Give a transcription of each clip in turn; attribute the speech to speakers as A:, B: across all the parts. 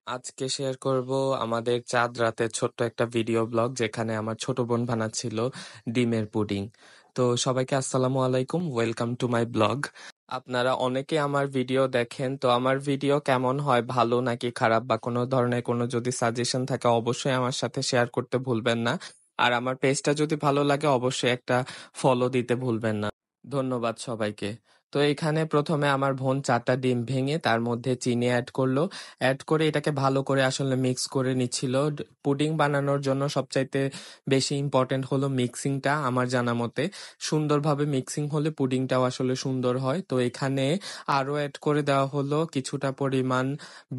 A: আজকে শেয়ার করব আমাদের চাঁদ রাতের ছোট্ট একটা ভিডিও ব্লগ যেখানে আমার ছোট বোন বানাচ্ছিল ডিমের পুডিং। তো সবাইকে আসসালামু আলাইকুম, ওয়েলকাম টু মাই ব্লগ। আপনারা অনেকে আমার ভিডিও দেখেন, তো আমার ভিডিও কেমন হয়, ভালো নাকি খারাপ, বা কোনো ধরনের কোনো যদি সাজেশন থাকে অবশ্যই আমার সাথে শেয়ার করতে ভুলবেন না। আর আমার পেজটা যদি ভালো লাগে অবশ্যই একটা ফলো দিতে ভুলবেন না। ধন্যবাদ সবাইকে। তো এখানে প্রথমে আমার বোন 4টা ডিম ভেঙে তার মধ্যে চিনি অ্যাড করলো। অ্যাড করে এটাকে ভালো করে আসলে মিক্স করে নিচ্ছিল। পুডিং বানানোর জন্য সবচাইতে বেশি ইম্পর্টেন্ট হলো মিক্সিংটা আমার জানা মতে। সুন্দরভাবে মিক্সিং হলে পুডিংটাও আসলে সুন্দর হয়। তো এখানে আরো অ্যাড করে দেওয়া হলো কিছুটা পরিমাণ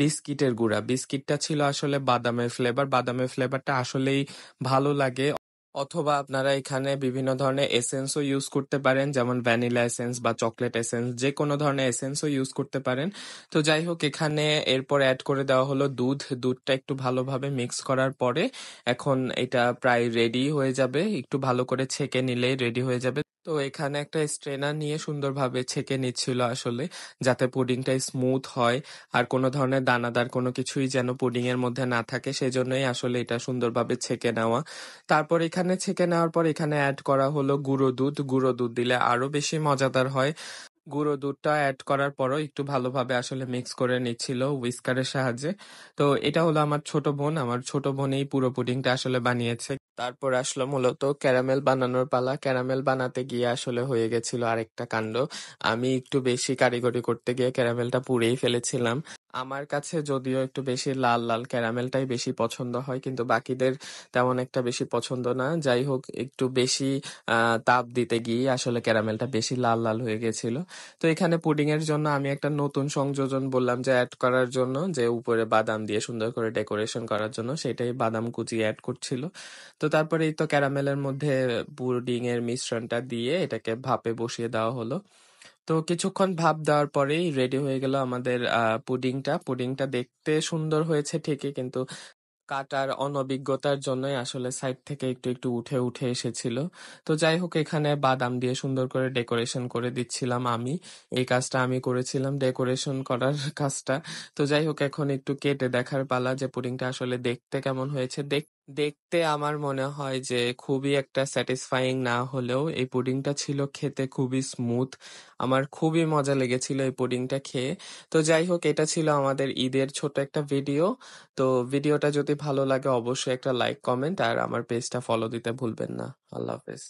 A: বিস্কিটের গুঁড়া। বিস্কিটটা ছিল আসলে বাদামের ফ্লেভার। বাদামের ফ্লেভারটা আসলেই ভালো লাগে। অথবা আপনারা এখানে বিভিন্ন ধরনের এসেন্সও ইউজ করতে পারেন, যেমন ভ্যানিলা এসেন্স বা চকলেট এসেন্স, যে কোনো ধরনের এসেন্সও ইউজ করতে পারেন। তো যাই হোক, এখানে এরপর অ্যাড করে দেওয়া হলো দুধ। দুধটা একটু ভালোভাবে মিক্স করার পরে এখন এটা প্রায় রেডি হয়ে যাবে। একটু ভালো করে ছেঁকে নিলেই রেডি হয়ে যাবে। তো এখানে একটা স্ট্রেনার নিয়ে সুন্দরভাবে ছেঁকে নিচ্ছিল আসলে, যাতে পুডিংটা স্মুথ হয় আর কোনো ধরনের দানাদার কোনো কিছুই যেন পুডিং এর মধ্যে না থাকে, সেজন্যই আসলে এটা সুন্দরভাবে ছেঁকে নেওয়া। তারপর এখানে ছেঁকে নেওয়ার পর এখানে অ্যাড করা হলো গুঁড়ো দুধ। গুঁড়ো দুধ দিলে আরো বেশি মজাদার হয়। গুঁড়ো দুধটা অ্যাড করার পরও একটু ভালোভাবে আসলে মিক্স করে নিচ্ছিল হুইস্কারের সাহায্যে। তো এটা হলো আমার ছোট বোন। আমার ছোট বোনই পুরো পুডিংটা আসলে বানিয়েছে। তারপর আসলো মূলত ক্যারামেল বানানোর পালা। ক্যারামেল বানাতে গিয়ে আসলে হয়ে গেছিল আরেকটা কাণ্ড। আমি একটু বেশি কারিগরি করতে গিয়ে ক্যারামেলটা পুড়েই ফেলেছিলাম। আমার কাছে যদিও একটু বেশি লাল লাল ক্যারামেলটাই বেশি পছন্দ হয়, কিন্তু বাকিদের তেমন একটা বেশি পছন্দ না। যাই হোক, একটু বেশি তাপ দিতে গিয়ে আসলে ক্যারামেলটা বেশি লাল লাল হয়ে গেছিল। তো এখানে পুডিং এর জন্য আমি একটা নতুন সংযোজন বললাম যে অ্যাড করার জন্য, যে উপরে বাদাম দিয়ে সুন্দর করে ডেকোরেশন করার জন্য, সেটাই বাদাম কুচি অ্যাড করছিল। তো তারপরে এই তো ক্যারামেলের মধ্যে পুডিং এর মিশ্রণটা দিয়ে এটাকে ভাপে বসিয়ে দেওয়া হলো। তো কিছুক্ষণ ভাপ দেওয়ার পরেই রেডি হয়ে গেল আমাদের পুডিংটা। পুডিংটা দেখতে সুন্দর হয়েছে ঠিকই, কিন্তু কাটার অনভিজ্ঞতার জন্যই আসলে সাইড থেকে একটু একটু উঠে উঠে এসেছিল। তো যাই হোক, এখানে বাদাম দিয়ে সুন্দর করে ডেকোরেশন করে দিচ্ছিলাম আমি। এই কাজটা আমি করেছিলাম, ডেকোরেশন করার কাজটা। তো যাই হোক, এখন একটু কেটে দেখার পালা যে পুডিংটা আসলে দেখতে কেমন হয়েছে। দেখতে আমার মনে হয় যে খুবই একটা স্যাটিসফাইং না হলেও এই পুডিংটা ছিল খেতে খুবই স্মুথ। আমার খুবই মজা লেগেছিল এই পুডিংটা খেয়ে। তো যাই হোক, এটা ছিল আমাদের ঈদের ছোট একটা ভিডিও। তো ভিডিওটা যদি ভালো লাগে অবশ্যই একটা লাইক, কমেন্ট আর আমার পেজটা ফলো দিতে ভুলবেন না। আল্লাহ হাফেজ।